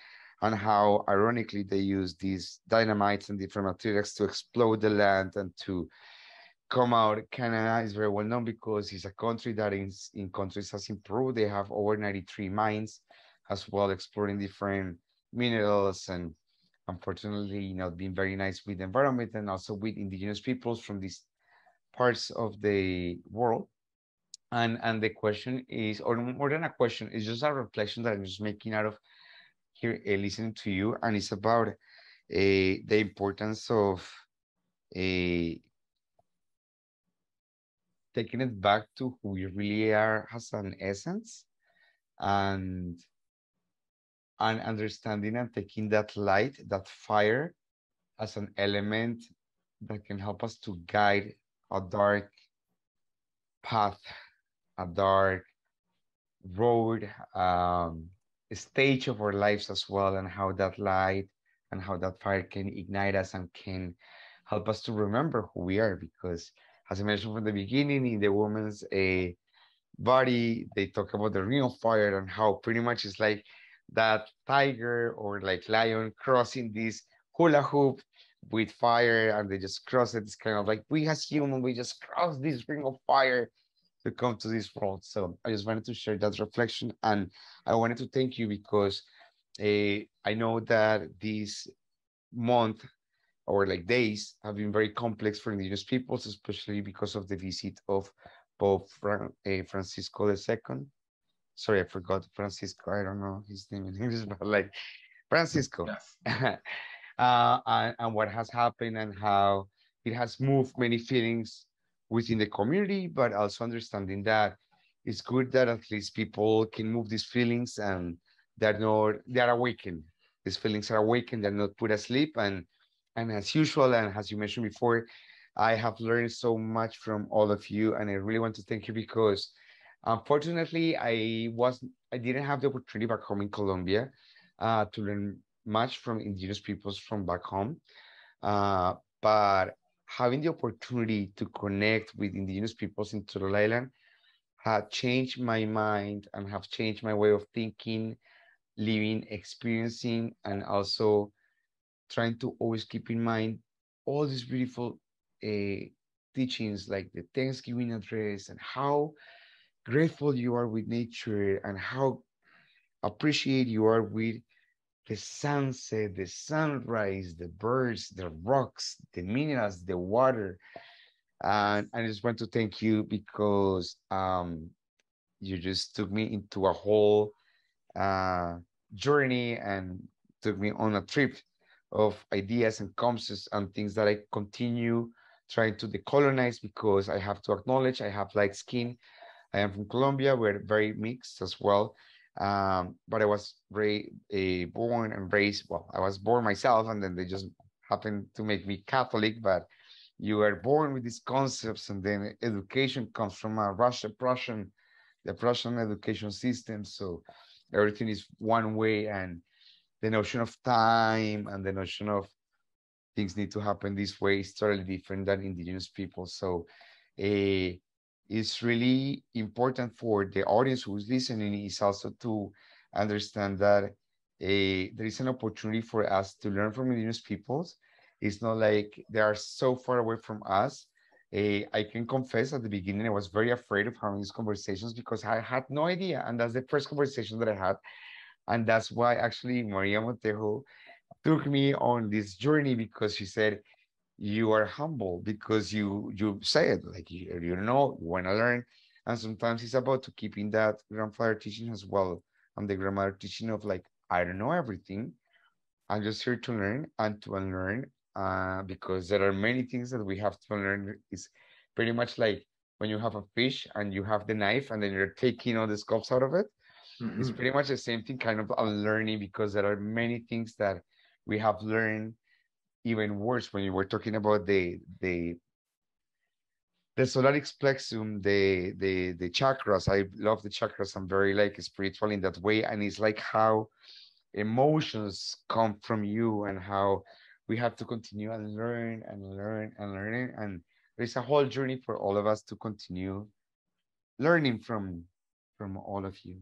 and how ironically they use these dynamites and different materials to explode the land and to come out. Canada is very well known because it's a country that is in countries has improved. They have over 93 mines as well, exploring different minerals and unfortunately not being very nice with the environment and also with indigenous peoples from these parts of the world. And the question is, or more than a question, it's just a reflection that I'm just making out of here, listening to you, and it's about the importance of taking it back to who we really are as an essence, and understanding and taking that light, that fire, as an element that can help us to guide a dark path, a dark road, stage of our lives as well, and how that light and how that fire can ignite us and can help us to remember who we are. Because, as I mentioned from the beginning, in the woman's body, they talk about the ring of fire and how pretty much it's like that tiger or like lion crossing this hula hoop with fire, and they just cross it. It's kind of like we as human, we just cross this ring of fire to come to this world. So I just wanted to share that reflection, and I wanted to thank you because I know that this month or like days have been very complex for indigenous peoples, especially because of the visit of Pope Francisco II. Sorry, I forgot Francisco. I don't know his name in English, but like Francisco. Yes. And what has happened and how it has moved many feelings within the community, but also understanding that it's good that at least people can move these feelings and they're awakened. These feelings are awakened, they're not put asleep. And as usual, and as you mentioned before, I have learned so much from all of you, and I really want to thank you because unfortunately I didn't have the opportunity back home in Colombia to learn much from indigenous peoples from back home. But having the opportunity to connect with indigenous peoples in Turtle Island have changed my mind and have changed my way of thinking, living, experiencing, and also trying to always keep in mind all these beautiful teachings like the Thanksgiving address and how grateful you are with nature and how appreciate you are with the sunset, the sunrise, the birds, the rocks, the minerals, the water. And I just want to thank you because you just took me into a whole uh, journey and took me on a trip of ideas and concepts and things that I continue trying to decolonize because I have to acknowledge I have light skin. I am from Colombia. We're very mixed as well. But I was born and raised, well, I was born myself and then they just happened to make me Catholic, but you are born with these concepts and then education comes from a the Prussian education system. So everything is one way and the notion of time and the notion of things need to happen this way is totally different than indigenous people. So uh, it's really important for the audience who's listening is also to understand that there is an opportunity for us to learn from indigenous peoples. It's not like they are so far away from us. I can confess at the beginning I was very afraid of having these conversations because I had no idea, and that's the first conversation that I had, and that's why actually Maria Montejo took me on this journey because she said you are humble because you say it like you know you want to learn, and sometimes it's about to keeping that grandfather teaching as well and the grandmother teaching of like I don't know everything. I'm just here to learn and to unlearn because there are many things that we have to learn. It's pretty much like when you have a fish and you have the knife and then you're taking all the scalps out of it. It's Mhm. pretty much the same thing, kind of unlearning because there are many things that we have learned even worse when you were talking about the solar plexum, the chakras. I love the chakras. I'm very like spiritual in that way, and it's like how emotions come from you and how we have to continue and learn and learn and learning. And there's a whole journey for all of us to continue learning from all of you.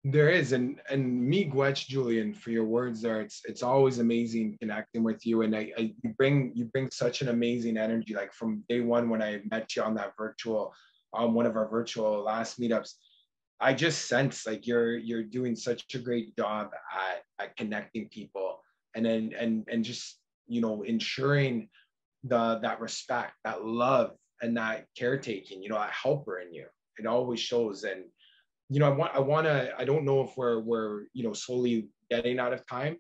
There is, and me, Gwetch, Julian, for your words there. It's always amazing connecting with you, and you bring such an amazing energy. Like from day one when I met you on that virtual, on one of our virtual last meetups, I just sense like you're doing such a great job at connecting people, and then and just ensuring that respect, that love, and that caretaking. That helper in you. It always shows, and I don't know if we're slowly getting out of time.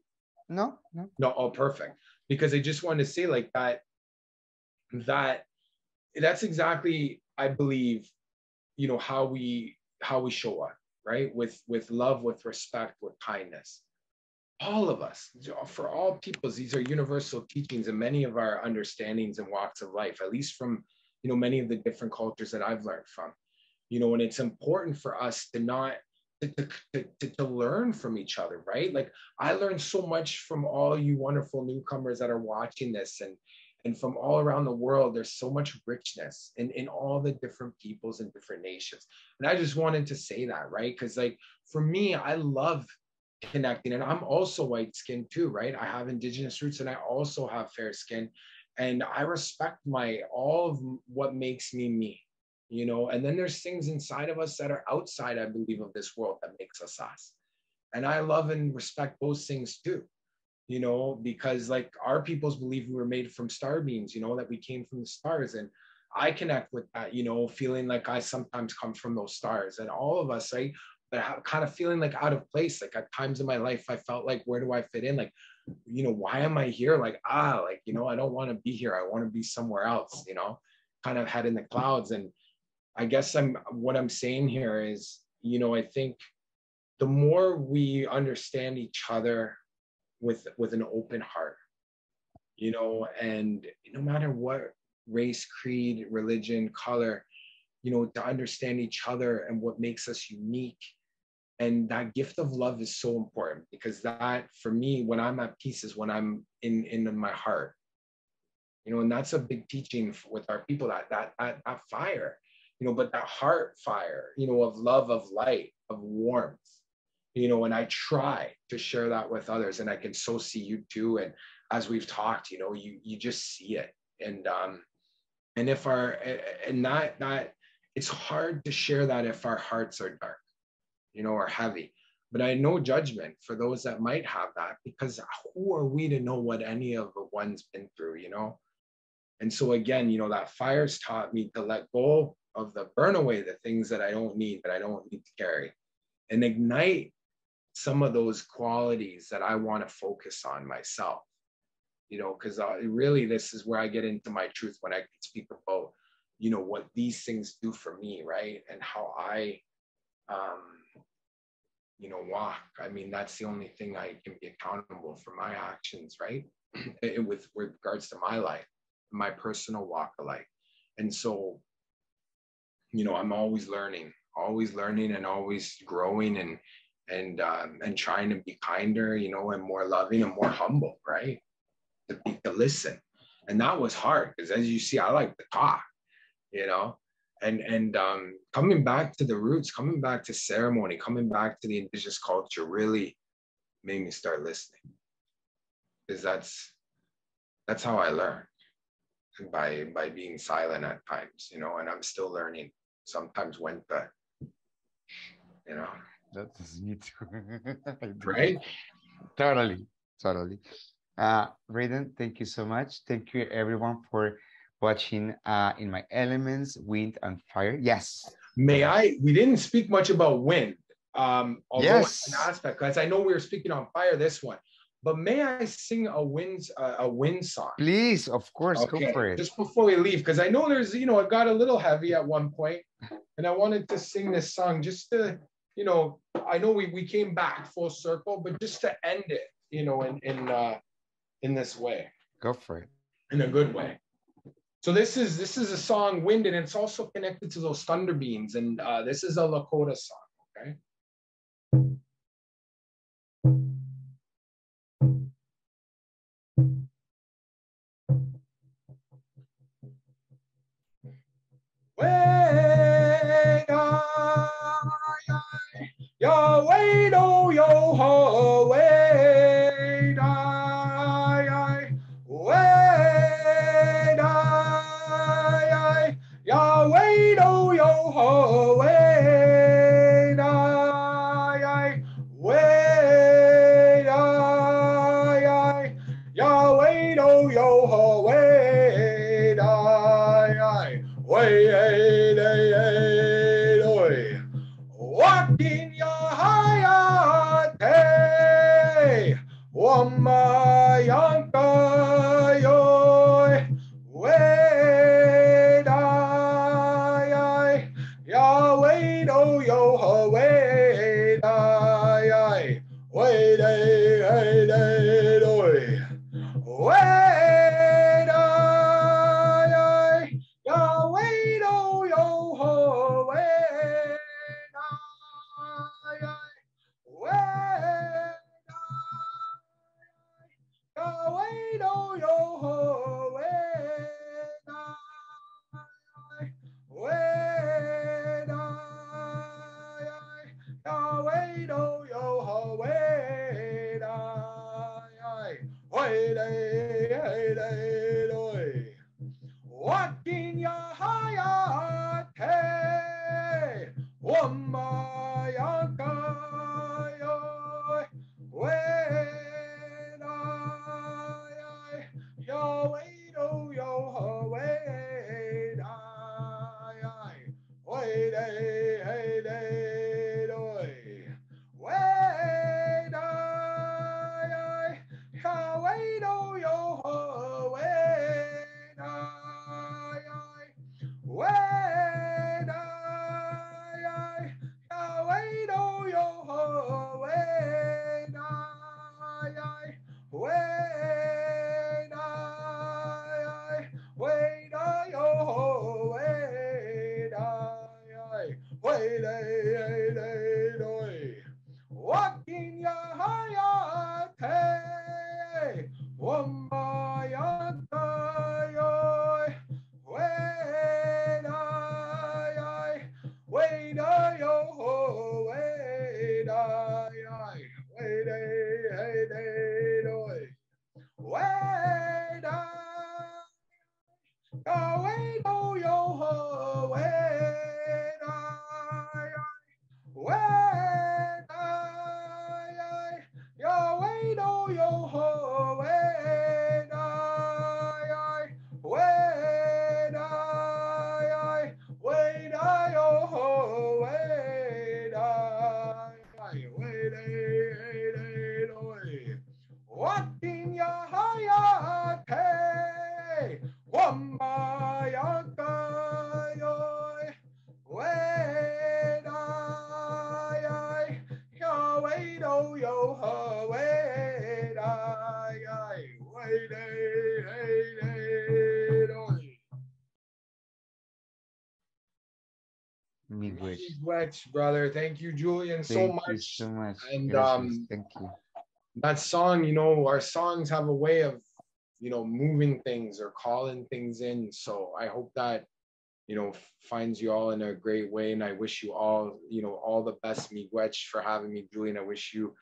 No, no, No, oh, perfect. Because I just wanted to say like that that's exactly, I believe, how we show up, right? With love, with respect, with kindness. All of us, for all peoples, these are universal teachings and many of our understandings and walks of life, at least from many of the different cultures that I've learned from. And it's important for us to not to learn from each other, right? Like I learned so much from all you wonderful newcomers that are watching this, and from all around the world. There's so much richness in all the different peoples and different nations. And I just wanted to say that, right? Because like for me, I love connecting, and I'm also white skinned too, right? I have indigenous roots and I also have fair skin, and I respect my all of what makes me me. And then there's things inside of us that are outside, I believe, of this world that makes us us. And I love and respect those things too, because like our peoples believe we were made from star beams, that we came from the stars. And I connect with that, feeling like I sometimes come from those stars, and all of us, right? But kind of feeling like out of place. Like at times in my life, I felt like, where do I fit in? Like, why am I here? Like, I don't want to be here. I want to be somewhere else, kind of head in the clouds. And I guess what I'm saying here is, I think the more we understand each other with an open heart, and no matter what race, creed, religion, color, to understand each other and what makes us unique. And that gift of love is so important, because that, for me, when I'm at peace is when I'm in my heart, and that's a big teaching with our people, that fire. but that heart fire, of love, of light, of warmth, and I try to share that with others, and I can so see you too. And as we've talked, you just see it. And if that it's hard to share that if our hearts are dark, or heavy. But I no judgment for those that might have that, because who are we to know what any of the one's been through, And so again, that fire's taught me to let go of burn away the things that I don't need to carry, and ignite some of those qualities that I want to focus on myself, because really this is where I get into my truth when I speak about, what these things do for me, right? And how I, walk. I mean, that's the only thing I can be accountable for my actions, right? With regards to my life, my personal walk of life. And so, I'm always learning and always growing and trying to be kinder, and more loving and more humble, right? To listen. And that was hard because, as you see, I like to talk, and coming back to the roots, coming back to ceremony, coming back to the indigenous culture really made me start listening, because that's how I learned, by being silent at times, and I'm still learning sometimes when to, That's me too. right? Totally. Raiden, thank you so much. Thank you everyone for watching In My Elements, Wind and Fire. Yes. We didn't speak much about wind, although yes, it's an aspect, because I know we were speaking on fire this one, but may I sing a wind song? Please, of course, okay, go for it. Just before we leave, because I know there's, it got a little heavy at one point, and I wanted to sing this song just to, I know we came back full circle, but just to end it, in this way. Go for it. In a good way. So this is a song, Wind, and it's also connected to those thunder beams, and this is a Lakota song, okay? Yahweh, do yo ho, wait, Yahweh, do yo ho, wait, Yahweh, do yo ho, wait, walking your hayate, wamayanka yo, Yahweh, do yo ho, wait, walking your hayate, wamayanka yo, Yahweh, do yo ho, wait, Yahweh, do yo Miigwech. Brother. Thank you, Julian, so Thank you much. so much. And Gracias. Thank you. that song, you know, our songs have a way of, you know, moving things or calling things in. So I hope that, you know, finds you all in a great way. And I wish you all, you know, all the best, Miigwech, for having me, Julian. I wish you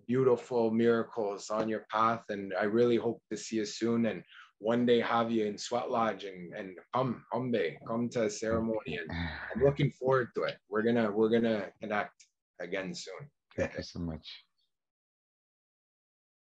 beautiful miracles on your path. And I really hope to see you soon. And one day have you in Sweat Lodge and come to a ceremony. And I'm looking forward to it. We're gonna connect again soon. Thank you so much.